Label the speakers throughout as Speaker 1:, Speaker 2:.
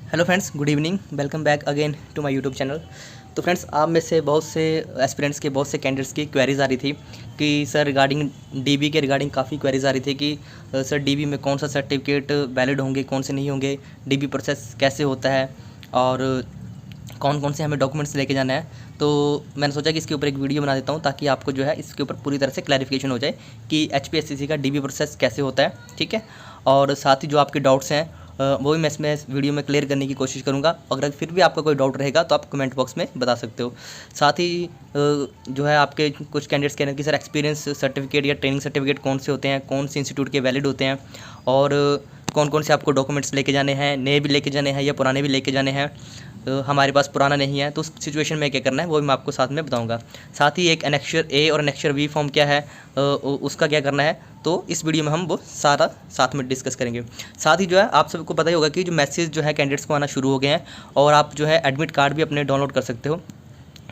Speaker 1: Hello friends, good evening. Welcome back again to my YouTube channel. तो friends, आप में से बहुत से एस्पिरेंट्स के, बहुत से कैंडिडेट्स की क्वेरीज आ रही थी कि सर रिगार्डिंग डीबी के रिगार्डिंग काफ़ी क्वेरीज आ रही थी कि सर डीबी में कौन सा सर्टिफिकेट वैलिड होंगे, कौन से नहीं होंगे, डीबी प्रोसेस कैसे होता है और कौन कौन से हमें डॉक्यूमेंट्स लेके जाना है। तो मैंने सोचा कि इसके ऊपर एक वीडियो बना देता हूँ ताकि आपको जो है इसके ऊपर पूरी तरह से क्लैरिफिकेशन हो जाए कि HPSCC का डीबी प्रोसेस कैसे होता है, ठीक है। और साथ ही जो आपके डाउट्स हैं वो भी मैं इसमें वीडियो में क्लियर करने की कोशिश करूँगा। अगर फिर भी आपका कोई डाउट रहेगा तो आप कमेंट बॉक्स में बता सकते हो। साथ ही जो है आपके कुछ कैंडिडेट्स कह रहे हैं कि सर एक्सपीरियंस सर्टिफिकेट या ट्रेनिंग सर्टिफिकेट कौन से होते हैं, कौन से इंस्टीट्यूट के वैलिड होते हैं और कौन कौन से आपको डॉक्यूमेंट्स लेके जाने हैं, नए भी लेके जाने हैं या पुराने भी लेके जाने हैं। हमारे पास पुराना नहीं है तो उस सिचुएशन में क्या करना है वो भी मैं आपको साथ में बताऊंगा। साथ ही एक एनेक्चर ए और एनेक्चर बी फॉर्म क्या है, उसका क्या करना है, तो इस वीडियो में हम वो सारा साथ में डिस्कस करेंगे। साथ ही जो है आप सबको पता ही होगा कि जो मैसेज जो है कैंडिडेट्स को आना शुरू हो गए हैं और आप जो है एडमिट कार्ड भी अपने डाउनलोड कर सकते हो।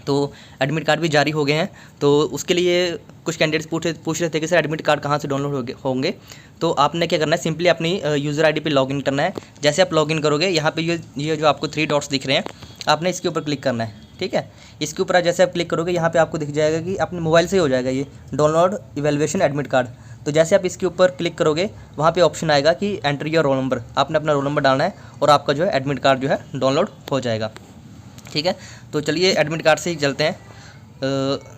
Speaker 1: तो एडमिट कार्ड भी जारी हो गए हैं। तो उसके लिए कुछ कैंडिडेट्स पूछ रहे थे कि सर एडमिट कार्ड कहाँ से डाउनलोड होंगे। तो आपने क्या करना है, सिंपली अपनी यूज़र आईडी पे लॉगिन करना है। जैसे आप लॉगिन करोगे यहाँ पे ये जो आपको 3 डॉट्स दिख रहे हैं, आपने इसके ऊपर क्लिक करना है, ठीक है। इसके ऊपर जैसे आप क्लिक करोगे यहाँ पे आपको दिख जाएगा कि अपने मोबाइल से ही हो जाएगा ये डाउनलोड इवैल्यूएशन एडमिट कार्ड। तो जैसे आप इसके ऊपर क्लिक करोगे वहाँ पे ऑप्शन आएगा कि एंटर योर रोल नंबर। आपने अपना रोल नंबर डालना है और आपका जो है एडमिट कार्ड जो है डाउनलोड हो जाएगा, ठीक है। तो चलिए एडमिट कार्ड से ही चलते हैं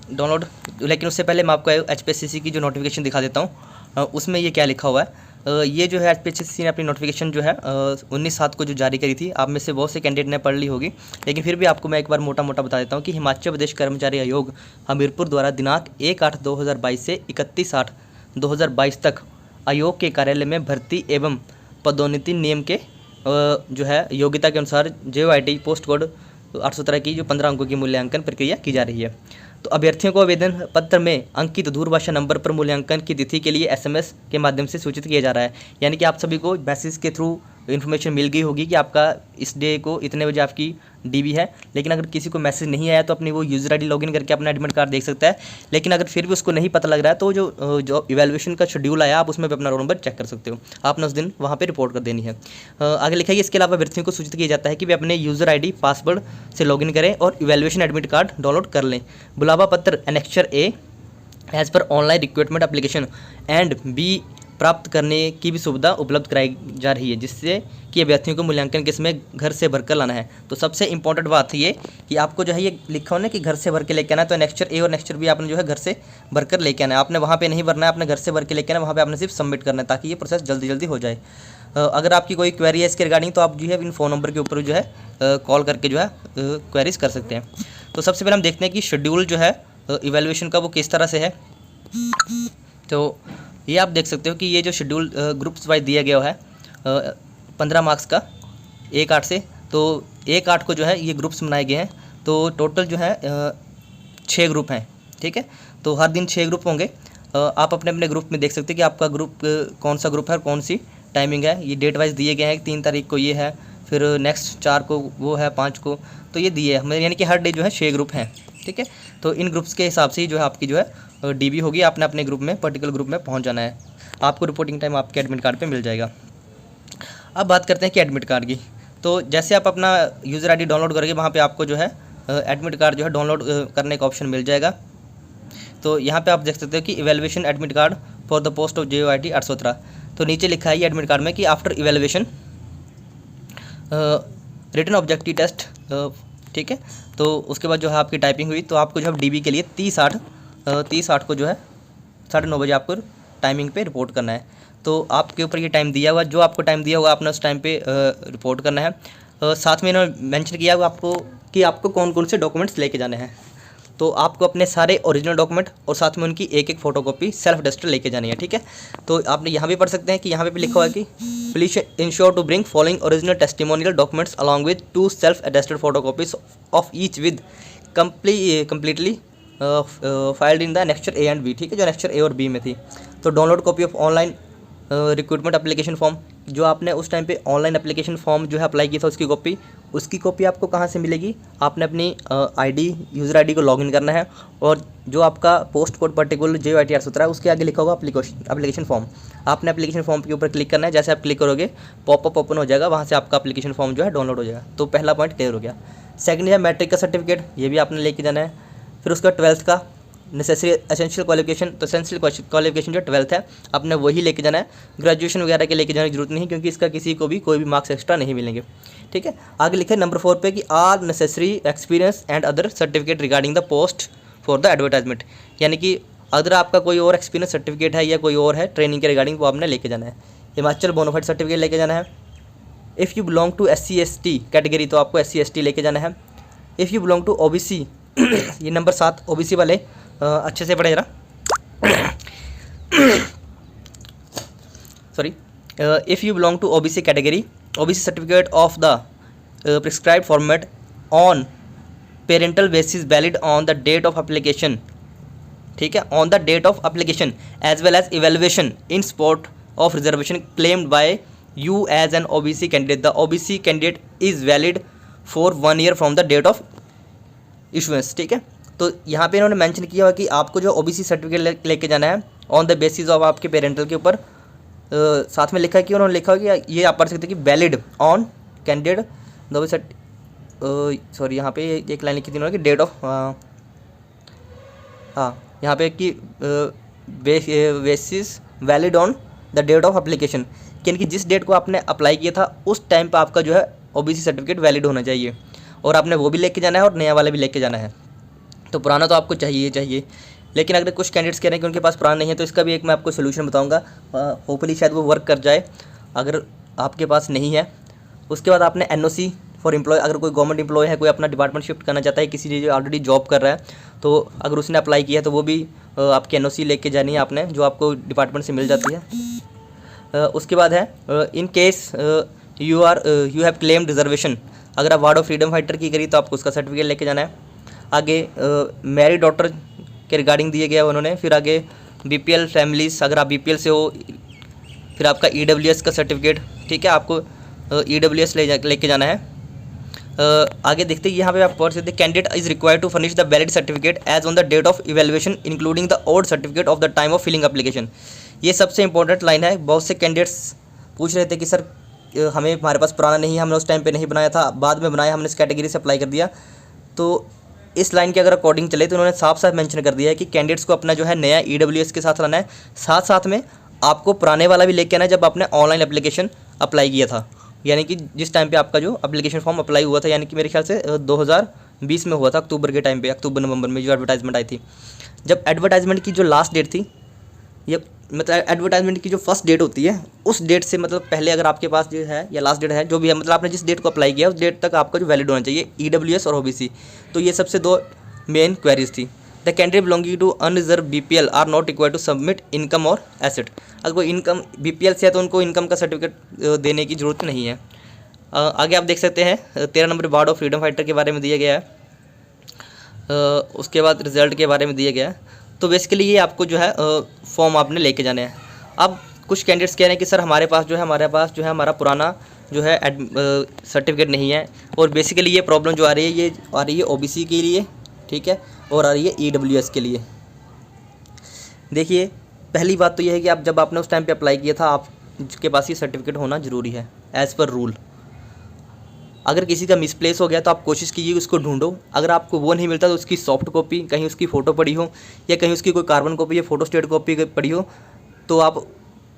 Speaker 1: डाउनलोड। लेकिन उससे पहले मैं आपको HPSCC की जो नोटिफिकेशन दिखा देता हूँ। उसमें ये क्या लिखा हुआ है। ये जो है HPSCC ने अपनी नोटिफिकेशन जो है 19/7 को जो जारी करी थी। आप में से बहुत से कैंडिडेट ने पढ़ ली होगी, लेकिन फिर भी आपको मैं एक बार मोटा मोटा बता देता हूँ कि हिमाचल प्रदेश कर्मचारी आयोग हमीरपुर द्वारा दिनांक 1/8/2022 से 31/8/2022 तक आयोग के कार्यालय में भर्ती एवं पदोन्नति नियम के जो है योग्यता के अनुसार JOIT पोस्ट कोड 817 की जो 15 अंकों की मूल्यांकन प्रक्रिया की जा रही है। तो अभ्यर्थियों को आवेदन पत्र में अंकित दूरभाषा नंबर पर मूल्यांकन की तिथि के लिए SMS के माध्यम से सूचित किया जा रहा है। यानी कि आप सभी को मैसेज के थ्रू इन्फॉर्मेशन मिल गई होगी कि आपका इस डे को इतने बजे आपकी डीबी है। लेकिन अगर किसी को मैसेज नहीं आया तो अपनी वो यूज़र आईडी लॉगिन करके अपना एडमिट कार्ड देख सकता है। लेकिन अगर फिर भी उसको नहीं पता लग रहा है तो जो इवैल्यूएशन का शेड्यूल आया आप उसमें भी अपना रोल नंबर चेक कर सकते हो। आपने उस दिन वहाँ पर रिपोर्ट कर देनी है। आगे लिखा है इसके अलावा अभ्यर्थियों को सूचित किया जाता है कि वे अपने यूज़र आई पासवर्ड से लॉगिन करें और इवैल्यूएशन एडमिट कार्ड डाउनलोड कर लें। बुलावा पत्र annexure A as per online recruitment application and B प्राप्त करने की भी सुविधा उपलब्ध कराई जा रही है, जिससे कि अभ्यर्थियों को मूल्यांकन के समय घर से भरकर लाना है। तो सबसे इंपॉर्टेंट बात ये कि आपको जो है ये लिखा हो ना कि घर से भर के लेके आना है। तो एनेक्चर ए और एनेक्चर बी आपने जो है घर से भरकर लेके आना है। आपने वहाँ पे नहीं भरना है, आपने घर से भर के लेके आना है। वहाँ पे आपने सिर्फ सबमिट करना है ताकि ये प्रोसेस जल्दी जल्दी हो जाए। अगर आपकी कोई क्वेरी है इसके रिगार्डिंग तो आप जो है इन फ़ोन नंबर के ऊपर जो है कॉल करके जो है क्वेरीज कर सकते हैं। तो सबसे पहले हम देखते हैं कि शेड्यूल जो है इवैल्यूएशन का वो किस तरह से है। तो ये आप देख सकते हो कि ये जो शेड्यूल ग्रुप्स वाइज दिया गया है 15 मार्क्स का 1/8 से। तो 1/8 को जो है ये ग्रुप्स बनाए गए हैं। तो टोटल जो है 6 ग्रुप हैं, ठीक है। तो हर दिन 6 ग्रुप होंगे। आप अपने अपने ग्रुप में देख सकते हैं कि आपका ग्रुप कौन सा ग्रुप है और कौन सी टाइमिंग है। ये डेट वाइज दिए गए हैं। 3 तारीख को ये है, फिर नेक्स्ट 4 को वो है, 5 को तो ये दिए है। यानी कि हर डे जो है 6 ग्रुप हैं, ठीक है। तो इन ग्रुप्स के हिसाब से ही जो है आपकी जो है डीबी होगी। आपने अपने ग्रुप में पर्टिकुलर ग्रुप में पहुंच जाना है। आपको रिपोर्टिंग टाइम आपके एडमिट कार्ड पे मिल जाएगा। अब बात करते हैं कि एडमिट कार्ड की। तो जैसे आप अपना यूज़र आईडी डाउनलोड करोगे वहाँ पे आपको जो है एडमिट कार्ड जो है डाउनलोड करने का ऑप्शन मिल जाएगा। तो यहाँ पे आप देख सकते हो कि evaluation admit card for the post of JOIT 817। तो नीचे लिखा है ये एडमिट कार्ड में कि after evaluation written objective test, ठीक है। तो उसके बाद जो है आपकी टाइपिंग हुई तो आपको जो है डीबी के लिए 30/8 को जो है 9:30 बजे आपको टाइमिंग पे रिपोर्ट करना है। तो आपके ऊपर ये टाइम दिया हुआ, जो आपको टाइम दिया हुआ आपने उस टाइम पे रिपोर्ट करना है। साथ में इन्होंने मेंशन किया हुआ आपको कि आपको कौन कौन से डॉक्यूमेंट्स लेके जाने हैं। तो आपको अपने सारे ओरिजिनल डॉक्यूमेंट और साथ में उनकी एक एक फ़ोटोकॉपी सेल्फ अटेस्टेड लेके जानी है, ठीक है। तो आपने यहाँ भी पढ़ सकते हैं कि यहाँ पे भी लिखा हुआ है कि please ensure to bring following original testimonial documents along with 2 self attested photocopies of each with completely filled in the annexure A and B, ठीक है, जो एनेक्चर A और B में थी। तो download copy of online recruitment application form, जो आपने उस टाइम पे ऑनलाइन एप्लीकेशन फॉर्म जो है अप्लाई किया था उसकी कॉपी आपको कहाँ से मिलेगी? आपने अपनी आईडी, यूज़र आईडी को लॉगिन करना है और जो आपका पोस्ट कोड पर्टिकुलर JOITR17 है उसके आगे लिखा होगा एप्लीकेशन फॉर्म। आपने एप्लीकेशन फॉर्म के ऊपर क्लिक करना है। जैसे आप क्लिक करोगे पॉपअप ओपन हो जाएगा, वहाँ से आपका एप्लीकेशन फॉर्म जो है डाउनलोड हो जाएगा। तो पहला पॉइंट क्लियर हो गया। सेकंड है मैट्रिक का सर्टिफिकेट, ये भी आपने लेके जाना है। फिर उसका 12th का नेसेसरी एसेंशियल क्वालिफिकेशन, तो एसेंशियल क्वालिफिकेशन जो 12th है आपने वही लेके जाना है। ग्रेजुएशन वगैरह के लेके जाने की जरूरत नहीं, क्योंकि इसका किसी को भी कोई भी मार्क्स एक्स्ट्रा नहीं मिलेंगे। ठीक है, आगे लिखे नंबर 4 पे कि are necessary experience and other certificate regarding the post for the advertisement, यानी कि अगर आपका कोई और एक्सपीरियंस सर्टिफिकेट है या कोई और है ट्रेनिंग के रिगार्डिंग, वो आपने लेके जाना है। हिमाचल बोनाफाइड सर्टिफिकेट लेके जाना है। If you belong to SC/ST category, तो आपको SC/ST लेके जाना है। If you belong to OBC ये नंबर 7 OBC वाले अच्छे से पढ़े जरा sorry. If you belong to OBC category, OBC certificate of the prescribed format on parental basis valid on the date of application, ठीक है, on the date of application as well as evaluation in support of reservation claimed by you as an OBC candidate. The OBC candidate is valid for 1 year from the date of issuance. ठीक है, तो यहाँ पे इन्होंने mention किया हुआ कि आपको जो OBC सर्टिफिकेट लेके जाना है ऑन द बेसिस ऑफ आपके पेरेंटल के ऊपर। साथ में लिखा है कि उन्होंने लिखा है कि ये आप पढ़ सकते हैं कि valid on candidate the sorry, यहाँ पे एक लाइन लिखी थी उन्होंने कि डेट ऑफ, हाँ यहाँ पे कि basis valid on the date of application, यानी कि जिस डेट को आपने अप्लाई किया था उस टाइम पर आपका जो है OBC सर्टिफिकेट वैलिड होना चाहिए, और आपने वो भी लेके जाना है और नया वाला भी लेके जाना है। तो पुराना तो आपको चाहिए, लेकिन अगर कुछ कैंडिडेट्स कह रहे हैं कि उनके पास पुराना नहीं है, तो इसका भी एक मैं आपको सोल्यूशन बताऊंगा, होपफुली शायद वो वर्क कर जाए अगर आपके पास नहीं है। उसके बाद आपने NOC फॉर एम्प्लॉय, अगर कोई गवर्नमेंट एम्प्लॉय है, कोई अपना डिपार्टमेंट शिफ्ट करना चाहता है, किसी जो ऑलरेडी जॉब कर रहा है, तो अगर उसने अप्लाई किया है तो वो भी आपकी NOC लेके जानी है आपने, जो आपको डिपार्टमेंट से मिल जाती है। उसके बाद है in case you have claimed reservation, अगर आप वार्ड ऑफ फ्रीडम फाइटर की करी तो आपको उसका सर्टिफिकेट लेके जाना है। आगे मैरिड डॉटर के रिगार्डिंग दिए गया उन्होंने। फिर आगे BPL फैमिलीज, अगर आप BPL से हो, फिर आपका EWS का सर्टिफिकेट, ठीक है, आपको EWS लेके जाना है। आगे देखते हैं यहाँ पे आप पढ़ सकते हैं candidate is required to furnish the valid certificate as on the date of evaluation including the old certificate of the time of filling application. ये सबसे इंपॉर्टेंट लाइन है। बहुत से कैंडिडेट्स पूछ रहे थे कि सर हमारे पास पुराना नहीं है, हमने उस टाइम पे नहीं बनाया था, बाद में बनाया, हमने इस कैटेगरी से अप्लाई कर दिया। तो इस लाइन के अगर अकॉर्डिंग चले तो उन्होंने साफ साफ मेंशन कर दिया है कि कैंडिडेट्स को अपना जो है नया EWS के साथ लाना है, साथ साथ में आपको पुराने वाला भी लेके आना है जब आपने ऑनलाइन एप्लीकेशन अप्लाई किया था, यानी कि जिस टाइम पे आपका जो एप्लीकेशन फॉर्म अप्लाई हुआ था, यानी कि मेरे ख्याल से 2020 में हुआ था, अक्टूबर के टाइम पे, अक्टूबर-नवंबर में जो एडवर्टाइजमेंट आई थी। जब एडवर्टाइजमेंट की जो लास्ट डेट थी, ये मतलब एडवर्टाइजमेंट की जो फर्स्ट डेट होती है उस डेट से मतलब पहले अगर आपके पास जो है या लास्ट डेट है जो भी है, मतलब आपने जिस डेट को अप्लाई किया उस डेट तक आपका जो वैलिड होना चाहिए EWS और OBC। तो ये सबसे 2 मेन क्वेरीज थी। The candidate belonging to unreserve BPL are not required to submit income और एसेट। अगर कोई इनकम BPL से है तो उनको इनकम का सर्टिफिकेट देने की ज़रूरत नहीं है। आगे आप देख सकते हैं 13 number ward of freedom fighter के बारे में दिया गया है। उसके बाद रिजल्ट के बारे में दिया गया है। तो बेसिकली ये आपको जो है फॉर्म आपने लेके जाने हैं। अब कुछ कैंडिडेट्स कह रहे हैं कि सर हमारे पास जो है हमारा पुराना जो है सर्टिफिकेट नहीं है, और बेसिकली ये प्रॉब्लम जो आ रही है ये आ रही है OBC के लिए, ठीक है, और आ रही है EWS के लिए। देखिए पहली बात तो ये है कि आप जब आपने उस टाइम पे अप्लाई किया था आपके पास ये सर्टिफिकेट होना ज़रूरी है एज़ पर रूल। अगर किसी का मिसप्लेस हो गया तो आप कोशिश कीजिए उसको ढूंढो। अगर आपको वो नहीं मिलता तो उसकी सॉफ्ट कॉपी, कहीं उसकी फ़ोटो पड़ी हो या कहीं उसकी कोई कार्बन कॉपी या फोटोस्टेट कॉपी पड़ी हो, तो आप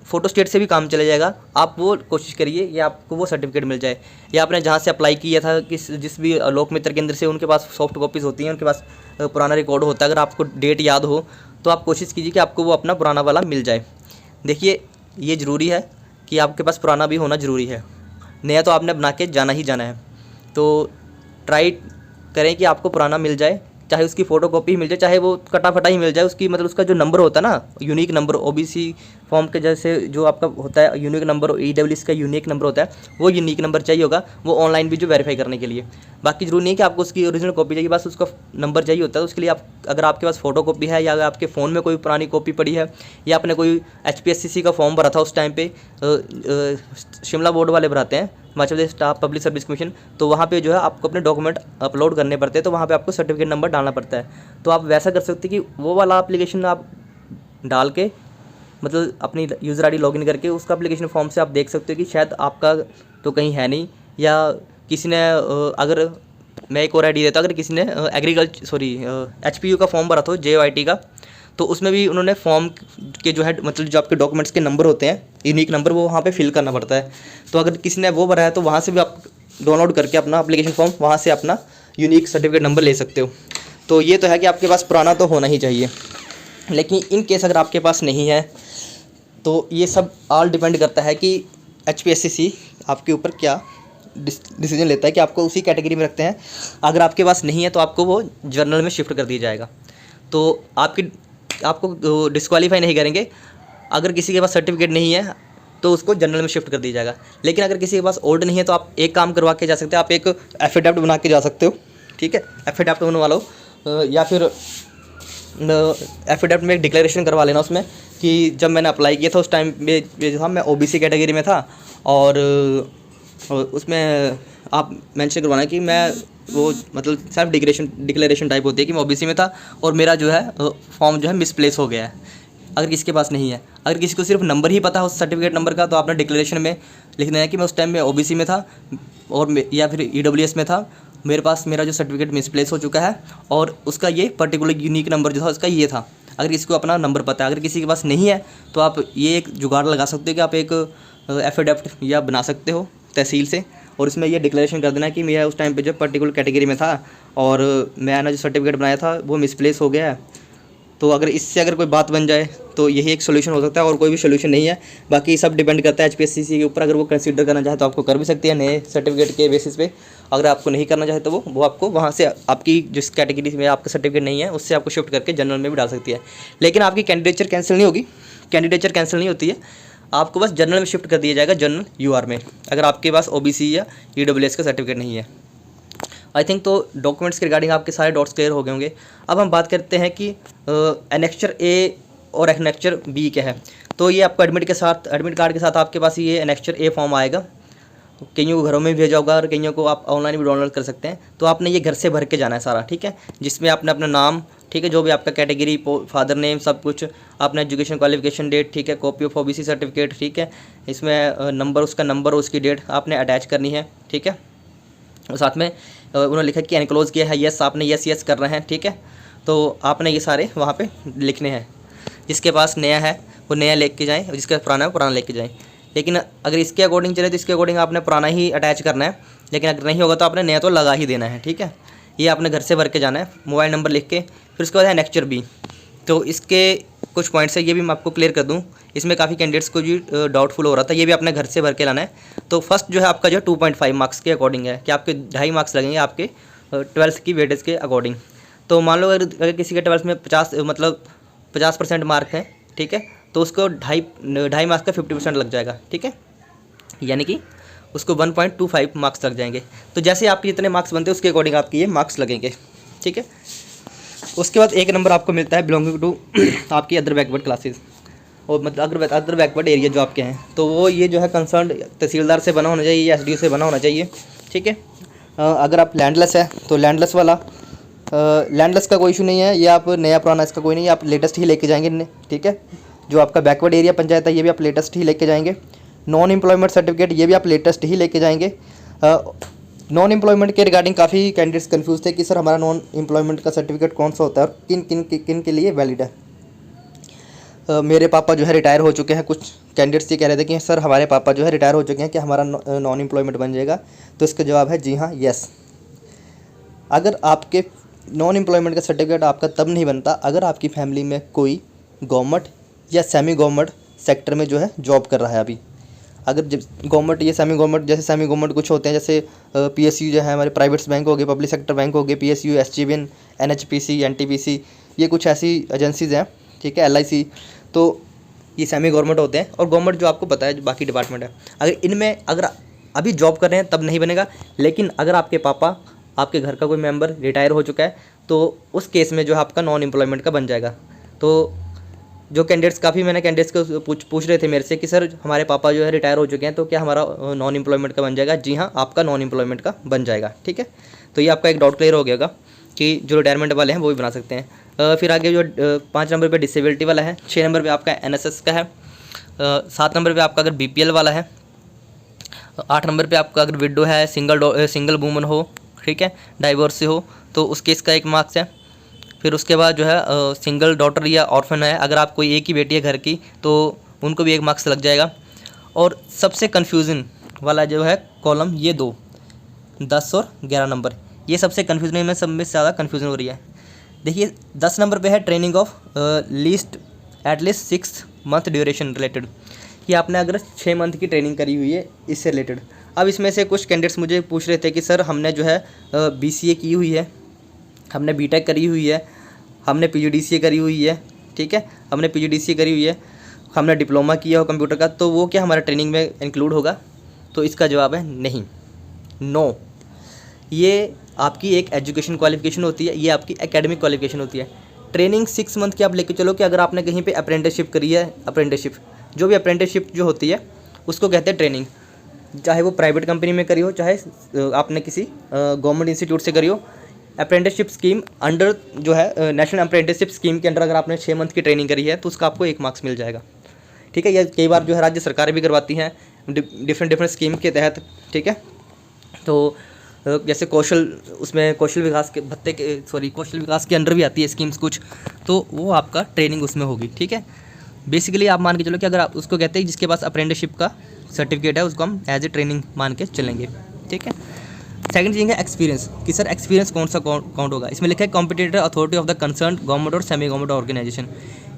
Speaker 1: फोटोस्टेट से भी काम चला जाएगा। आप वो कोशिश करिए या आपको वो सर्टिफिकेट मिल जाए, या आपने जहाँ से अप्लाई किया था जिस भी लोक मित्र केंद्र से, उनके पास सॉफ्ट कॉपीज़ होती हैं, उनके पास पुराना रिकॉर्ड होता है। अगर आपको डेट याद हो तो आप कोशिश कीजिए कि आपको वो अपना पुराना वाला मिल जाए। देखिए ये ज़रूरी है कि आपके पास पुराना भी होना ज़रूरी है, नया तो आपने बना के जाना ही जाना है। तो ट्राई करें कि आपको पुराना मिल जाए, चाहे उसकी फ़ोटो कॉपी ही मिल जाए, चाहे वो कटा फटा ही मिल जाए, उसकी मतलब उसका जो नंबर होता है ना, यूनिक नंबर OBC फॉर्म के जैसे जो आपका होता है यूनिक नंबर, EWS का यूनिक नंबर होता है, वो यूनिक नंबर चाहिए होगा वो ऑनलाइन भी जो वेरीफाई करने के लिए। बाकी जरूरी नहीं है कि आपको उसकी ओरिजिनल कॉपी चाहिए, बस उसका नंबर चाहिए होता है। उसके लिए आप अगर आपके पास फोटो कॉपी है या अगर आपके फ़ोन में कोई पुरानी कॉपी पड़ी है या आपने कोई HPSCC का फॉर्म भरा था उस टाइम पे, शिमला बोर्ड वाले भराते हैं, Himachal Pradesh staff public service commission, तो वहाँ पे जो है आपको अपने डॉक्यूमेंट अपलोड करने पड़ते हैं, तो वहाँ पे आपको सर्टिफिकेट नंबर डालना पड़ता है। तो आप वैसा कर सकते हैं कि वो वाला एप्लीकेशन आप डाल के, मतलब अपनी यूज़र ID लॉगिन करके उसका एप्लीकेशन फॉर्म से आप देख सकते हो कि शायद आपका तो कहीं है नहीं, या किसी ने अगर मैं एक और ID देता, अगर किसी ने HPU का फॉर्म भरा था JOIT का, तो उसमें भी उन्होंने फॉर्म के जो है मतलब जो आपके डॉक्यूमेंट्स के नंबर होते हैं यूनिक नंबर, वो वहाँ पे फिल करना पड़ता है। तो अगर किसी ने वो भरा है तो वहाँ से भी आप डाउनलोड करके अपना एप्लीकेशन फॉर्म वहाँ से अपना यूनिक सर्टिफिकेट नंबर ले सकते हो। तो ये तो है कि आपके पास पुराना तो होना ही चाहिए, लेकिन इन केस अगर आपके पास नहीं है तो ये सब ऑल डिपेंड करता है कि HPSCC आपके ऊपर क्या डिसीजन लेता है कि आपको उसी कैटेगरी में रखते हैं। अगर आपके पास नहीं है तो आपको वो जर्नल में शिफ्ट कर दिया जाएगा, तो आपको डिस्क्वालीफाई नहीं करेंगे। अगर किसी के पास सर्टिफिकेट नहीं है तो उसको जनरल में शिफ्ट कर दिया जाएगा। लेकिन अगर किसी के पास ओल्ड नहीं है तो आप एक काम करवा के जा सकते हैं, आप एक एफिडेविट बना के जा सकते हो, ठीक है, एफिडेविट बनवा लो, या फिर एफिडेविट में एक डिक्लेरेशन करवा लेना उसमें कि जब मैंने अप्लाई किया था उस टाइम में जो था मैं OBC कैटेगरी में था, और उसमें आप मेंशन करवाना कि मैं वो मतलब सेल्फ डिक्लेरेशन टाइप होती है कि मैं OBC में था और मेरा जो है फॉर्म जो है मिसप्लेस हो गया है। अगर किसी के पास नहीं है, अगर किसी को सिर्फ नंबर ही पता है उस सर्टिफिकेट नंबर का, तो आपने डिक्लेरेशन में लिख देना है कि मैं उस टाइम में OBC में था और या फिर EWS में था, मेरे पास मेरा जो सर्टिफिकेट मिसप्लेस हो चुका है और उसका ये पर्टिकुलर यूनिक नंबर जो था उसका ये था। अगर किसी को अपना नंबर पता है, अगर किसी के पास नहीं है तो आप ये एक जुगाड़ लगा सकते हो कि आप एक एफिडेविट या बना सकते हो तहसील से, और इसमें ये डिक्लेरेशन कर देना कि मैं उस टाइम पे जो पर्टिकुलर कैटेगरी में था और मैंने जो सर्टिफिकेट बनाया था वो मिसप्लेस हो गया है। तो अगर इससे अगर कोई बात बन जाए तो यही एक सोल्यूशन हो सकता है, और कोई भी सोल्यूशन नहीं है। बाकी सब डिपेंड करता है HPSCC के ऊपर। अगर वो कंसीडर करना चाहे तो आपको कर भी सकती है नए सर्टिफिकेट के बेसिस पे। अगर आपको नहीं करना चाहे तो वो आपको वहाँ से आपकी जिस कैटेगरी में आपका सर्टिफिकेट नहीं है उससे आपको शिफ्ट करके जनरल में भी डाल सकती है। लेकिन आपकी कैंडिडेचर कैंसिल नहीं होगी, कैंडिडेचर कैंसिल नहीं होती है, आपको बस जनरल में शिफ्ट कर दिया जाएगा, जनरल UR में, अगर आपके पास OBC या EWS का सर्टिफिकेट नहीं है। आई थिंक तो डॉक्यूमेंट्स के रिगार्डिंग आपके सारे डॉट्स क्लियर हो गए होंगे। अब हम बात करते हैं कि एनेक्चर A और एनेक्चर B क्या है। तो ये आपको एडमिट कार्ड के साथ आपके पास ये एनेक्चर A फॉर्म आएगा, कईयों को घरों में भेजा होगा और कईयों को आप ऑनलाइन भी डाउनलोड कर सकते हैं। तो आपने ये घर से भर के जाना है सारा, ठीक है, जिसमें आपने अपना नाम, ठीक है, जो भी आपका कैटेगरी, फादर नेम, सब कुछ, आपने एजुकेशन क्वालिफिकेशन डेट, ठीक है, कॉपी ऑफ OBC सर्टिफिकेट, ठीक है, इसमें नंबर, उसका नंबर, उसकी डेट आपने अटैच करनी है, ठीक है। और साथ में उन्होंने लिखा कि एनक्लोज किया है, यस, आपने यस कर रहे हैं, ठीक है। तो आपने ये सारे वहाँ पे लिखने हैं। जिसके पास नया है वो नया लेके जाएँ, जिसके पास पुराना है वो पुराना लेके जाएँ। लेकिन अगर इसके अकॉर्डिंग चले तो इसके अकॉर्डिंग आपने पुराना ही अटैच करना है, लेकिन अगर नहीं होगा तो आपने नया तो लगा ही देना है, ठीक है। ये आपने घर से भर के जाना है, मोबाइल नंबर लिख के। फिर उसके बाद है एनेक्चर B। तो इसके कुछ पॉइंट्स है, ये भी मैं आपको क्लियर कर दूँ, इसमें काफ़ी कैंडिडेट्स को भी डाउटफुल हो रहा था। ये भी अपने घर से भर के लाना है। तो फर्स्ट जो है आपका जो 2.5 मार्क्स के अकॉर्डिंग है कि आपके 2.5 मार्क्स लगेंगे आपके 12th की वेटेज के अकॉर्डिंग। तो मान लो अगर किसी के 12th में 50% मार्क है, ठीक है, तो उसको 2.5 मार्क्स का 50% लग जाएगा, ठीक है, यानी कि उसको 1.25 मार्क्स लग जाएंगे। तो जैसे आपके जितने मार्क्स बनते हैं उसके अकॉर्डिंग आपके ये मार्क्स लगेंगे, ठीक है। उसके बाद 1 नंबर आपको मिलता है बिलोंगिंग टू आपकी अदर बैकवर्ड क्लासेस, और मतलब अदर बैकवर्ड एरिया जो आपके हैं, तो वो ये जो है कंसर्न तहसीलदार से बना होना चाहिए या SDO से बना होना चाहिए, ठीक है। अगर आप लैंडलेस है तो लैंडलेस वाला, लैंडलेस का कोई इशू नहीं है, ये आप नया पुराना इसका कोई नहीं है, आप लेटेस्ट ही लेके जाएंगे, ठीक है। जो आपका बैकवर्ड एरिया पंचायत है ये भी आप लेटेस्ट ही लेके जाएंगे। नॉन एम्प्लॉयमेंट सर्टिफिकेट ये भी आप लेटेस्ट ही लेके जाएंगे। नॉन एम्प्लॉयमेंट के रिगार्डिंग काफ़ी कैंडिडेट्स कंफ्यूज थे कि सर हमारा नॉन एम्प्लॉयमेंट का सर्टिफिकेट कौन सा होता है और किन के लिए वैलिड है। मेरे पापा जो है रिटायर हो चुके हैं, कुछ कैंडिडेट्स ये कह रहे थे कि सर हमारे पापा जो है रिटायर हो चुके हैं, कि हमारा नॉन एम्प्लॉयमेंट बन जाएगा। तो इसका जवाब है जी हाँ, यस। अगर आपके नॉन एम्प्लॉयमेंट का सर्टिफिकेट आपका तब नहीं बनता अगर आपकी फैमिली में कोई गवर्नमेंट या सेमी गवर्नमेंट सेक्टर में जो है जॉब कर रहा है। अभी अगर गवर्नमेंट या सेमी गवर्नमेंट, जैसे सेमी गवर्नमेंट कुछ होते हैं, जैसे PSU जो है हमारे प्राइवेट्स बैंक हो गए, पब्लिक सेक्टर बैंक हो गए, PSU, SGBN, NHPC, NTPC, ये कुछ ऐसी एजेंसीज़ हैं, ठीक है, LIC। तो ये सेमी गवर्नमेंट होते हैं, और गवर्नमेंट जो आपको पता है जो बाकी डिपार्टमेंट है। अगर इनमें अगर अभी जॉब कर रहे हैं तब नहीं बनेगा, लेकिन अगर आपके पापा, आपके घर का कोई मेंबर रिटायर हो चुका है तो उस केस में जो है आपका नॉन एम्प्लॉयमेंट का बन जाएगा। तो जो कैंडिडेट्स, काफ़ी मैंने कैंडिडेट्स को पूछ रहे थे मेरे से कि सर हमारे पापा जो है रिटायर हो चुके हैं तो क्या हमारा नॉन एम्प्लॉयमेंट का बन जाएगा? जी हाँ, आपका नॉन एम्प्लॉयमेंट का बन जाएगा। ठीक है, तो ये आपका एक डाउट क्लियर हो गया होगा कि जो रिटायरमेंट वाले हैं वो भी बना सकते हैं। फिर आगे जो 5 नंबर पे डिसेबिलिटी वाला है, 6 नंबर पे आपका NSS का है, 7 नंबर पे आपका अगर BPL वाला है, 8 नंबर पे आपका अगर विडो है, सिंगल वूमन हो, ठीक है, डाइवोर्स से हो तो उस केस का 1 मार्क्स है। फिर उसके बाद जो है सिंगल डॉटर या ऑर्फन है, अगर आप कोई एक ही बेटी है घर की तो उनको भी 1 मार्क्स लग जाएगा। और सबसे कन्फ्यूज़न वाला जो है कॉलम, ये 2, 10 और 11 नंबर, ये सबसे कन्फ्यूजन में सब में ज़्यादा कन्फ्यूजन हो रही है। देखिए 10 नंबर पे है training of at least 6 month duration related, कि आपने अगर 6 मंथ की ट्रेनिंग करी हुई है इससे रिलेटेड। अब इसमें से कुछ कैंडिडेट्स मुझे पूछ रहे थे कि सर हमने जो है BCA की हुई है, हमने BTech करी हुई है, हमने PGDCA करी हुई है, ठीक है, हमने PGDCA करी हुई है, हमने डिप्लोमा किया हो कंप्यूटर का, तो वो क्या हमारा ट्रेनिंग में इंक्लूड होगा? तो इसका जवाब है नहीं, नो। ये आपकी एक एजुकेशन क्वालिफिकेशन होती है, ये आपकी एकेडमिक क्वालिफिकेशन होती है। ट्रेनिंग 6 मंथ की आप लेके चलो कि अगर आपने कहीं पे अप्रेंटिसशिप करी है, अप्रेंटिसशिप जो भी अप्रेंटिसशिप जो होती है उसको कहते हैं ट्रेनिंग, चाहे वो प्राइवेट कंपनी में करी हो, चाहे आपने किसी गवर्नमेंट इंस्टीट्यूट से करी हो। अप्रेंटिसशिप स्कीम अंडर जो है नेशनल अप्रेंटिसशिप स्कीम के अंडर अगर आपने 6 मंथ की ट्रेनिंग करी है तो उसका आपको 1 मार्क्स मिल जाएगा। ठीक है, यह कई बार जो है राज्य सरकारें भी करवाती हैं डिफरेंट स्कीम के तहत। ठीक है, तो जैसे कौशल विकास के भत्ते के कौशल विकास के अंडर भी आती है स्कीम्स कुछ, तो वो आपका ट्रेनिंग उसमें होगी। ठीक है, बेसिकली आप मान के चलो कि अगर आप उसको कहते हैं जिसके पास अप्रेंटिसशिप का सर्टिफिकेट है उसको हम एज ए ट्रेनिंग मान के चलेंगे। ठीक है, सेकंड चीज़ है एक्सपीरियंस, कि सर एक्सपीरियंस कौन सा काउंट होगा। इसमें लिखा है competitor authority of the concern government और सेमी गवर्नमेंट ऑर्गेनाइजेशन,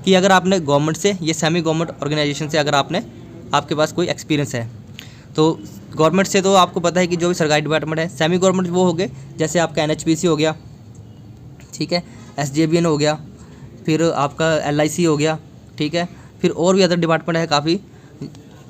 Speaker 1: कि अगर आपने गवर्नमेंट से या सेमी गवर्नमेंट ऑर्गेनाइजेशन से अगर आपके पास कोई एक्सपीरियंस है, तो गवर्नमेंट से तो आपको पता है कि जो भी सरकारी डिपार्टमेंट है, सेमी गवर्नमेंट वो हो गए जैसे आपका NHPC हो गया, ठीक है, SJVN हो गया, फिर आपका LIC हो गया, ठीक है, फिर और भी अदर डिपार्टमेंट है काफ़ी,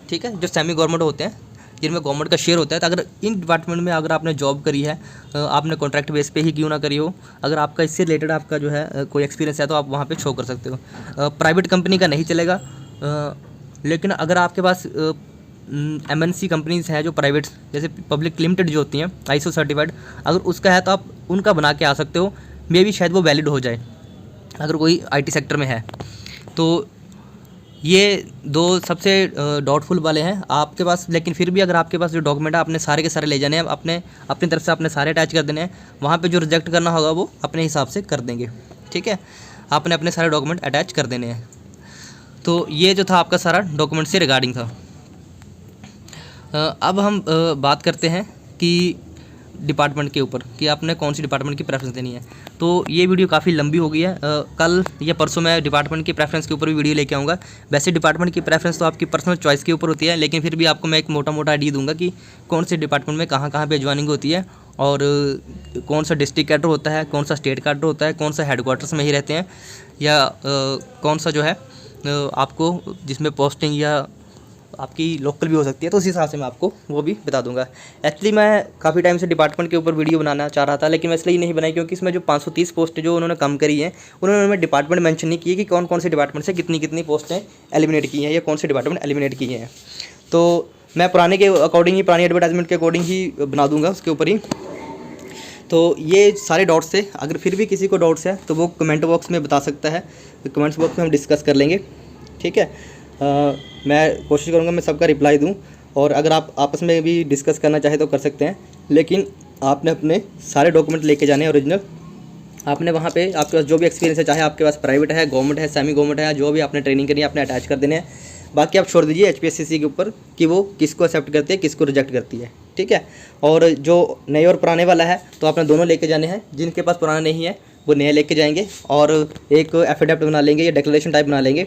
Speaker 1: ठीक है, जो सेमी गवर्नमेंट होते हैं जिनमें गवर्नमेंट का शेयर होता है। तो अगर इन डिपार्टमेंट में अगर आपने जॉब करी है, आपने कॉन्ट्रैक्ट बेस पे ही क्यों ना करी हो, अगर आपका इससे रिलेटेड आपका जो है कोई एक्सपीरियंस है तो आप वहाँ पे शो कर सकते हो। प्राइवेट कंपनी का नहीं चलेगा, लेकिन अगर आपके पास MNC कंपनीज़ हैं जो प्राइवेट, जैसे पब्लिक लिमिटेड जो होती हैं ISO सर्टिफाइड, अगर उसका है तो आप उनका बना के आ सकते हो, मे भी शायद वो वैलिड हो जाए अगर कोई IT सेक्टर में है। तो ये 2 सबसे डाउटफुल वाले हैं आपके पास, लेकिन फिर भी अगर आपके पास जो डॉक्यूमेंट है आपने सारे के सारे ले जाने हैं, अपनी तरफ से आपने सारे अटैच कर देने हैं, वहाँ पे जो रिजेक्ट करना होगा वो अपने हिसाब से कर देंगे। ठीक है, आपने अपने सारे डॉक्यूमेंट अटैच कर देने हैं। तो ये जो था आपका सारा डॉक्यूमेंट से रिगार्डिंग था। अब हम बात करते हैं कि डिपार्टमेंट के ऊपर, कि आपने कौन सी डिपार्टमेंट की प्रेफरेंस देनी है। तो ये वीडियो काफ़ी लंबी हो गई है, कल या परसों मैं डिपार्टमेंट की प्रेफरेंस के ऊपर भी वीडियो लेके आऊँगा। वैसे डिपार्टमेंट की प्रेफरेंस तो आपकी पर्सनल चॉइस के ऊपर होती है, लेकिन फिर भी आपको मैं एक मोटा मोटा आइडिया दूंगा कि कौन से डिपार्टमेंट में कहाँ कहाँ पे ज्वाइनिंग होती है, और कौन सा डिस्ट्रिक्ट कैडर होता है, कौन सा स्टेट कैडर होता है, कौन सा हेडक्वार्टर्स में ही रहते हैं, या कौन सा जो है आपको जिसमें पोस्टिंग या आपकी लोकल भी हो सकती है, तो उस हिसाब से मैं आपको वो भी बता दूंगा। एक्चुअली मैं काफ़ी टाइम से डिपार्टमेंट के ऊपर वीडियो बनाना चाह रहा था, लेकिन मैं इसलिए नहीं बनाई क्योंकि इसमें जो 530 पोस्ट जो उन्होंने कम करी है, उन्होंने डिपार्टमेंट मेंशन नहीं किए कि कौन कौन से डिपार्टमेंट से कितनी कितनी पोस्टें एलिमिनेट की हैं या कौन से डिपार्टमेंट एलिमिनेट किए हैं। तो मैं पुराने के अकॉर्डिंग ही, पुरानी एडवर्टाइजमेंट के अकॉर्डिंग ही बना दूँगा उसके ऊपर ही। तो ये सारे डाउट्स थे, अगर फिर भी किसी को डाउट्स है तो वो कमेंट बॉक्स में बता सकता है, तो कमेंट्स बॉक्स में हम डिस्कस कर लेंगे। ठीक है, मैं कोशिश करूँगा मैं सबका रिप्लाई दूँ, और अगर आप आपस में भी डिस्कस करना चाहे तो कर सकते हैं, लेकिन आपने अपने सारे डॉक्यूमेंट लेके जाने हैं ओरिजिनल। आपने वहाँ पे आपके पास जो भी एक्सपीरियंस है, चाहे आपके पास प्राइवेट है, गवर्नमेंट है, सेमी गवर्नमेंट है, जो भी आपने ट्रेनिंग करी है आपने अटैच कर देने हैं। बाकी आप छोड़ दीजिए HPSCC के ऊपर कि वो किसको एक्सेप्ट करती है, किसको रिजेक्ट करती है। ठीक है, और जो नए और पुराने वाला है तो आपने दोनों लेके जाने हैं। जिनके पास पुराना नहीं है वो नया लेके जाएंगे और एक एफिडेविट बना लेंगे या डिक्लेरेशन टाइप बना लेंगे।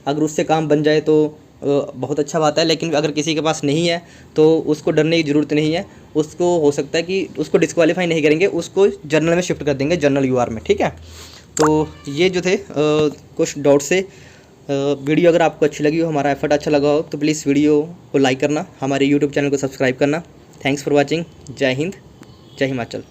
Speaker 1: अगर उससे काम बन जाए तो बहुत अच्छा बात है, लेकिन अगर किसी के पास नहीं है तो उसको डरने की ज़रूरत नहीं है। उसको हो सकता है कि उसको डिस्क्वालीफाई नहीं करेंगे, उसको जर्नल में शिफ्ट कर देंगे, जर्नल UR में। ठीक है, तो ये जो थे कुछ डाउट से वीडियो अगर आपको अच्छी लगी हो, हमारा एफर्ट अच्छा लगा हो, तो प्लीज़ वीडियो को लाइक करना, हमारे यूट्यूब चैनल को सब्सक्राइब करना। Thanks for watching. जय हिंद, जय हिमाचल।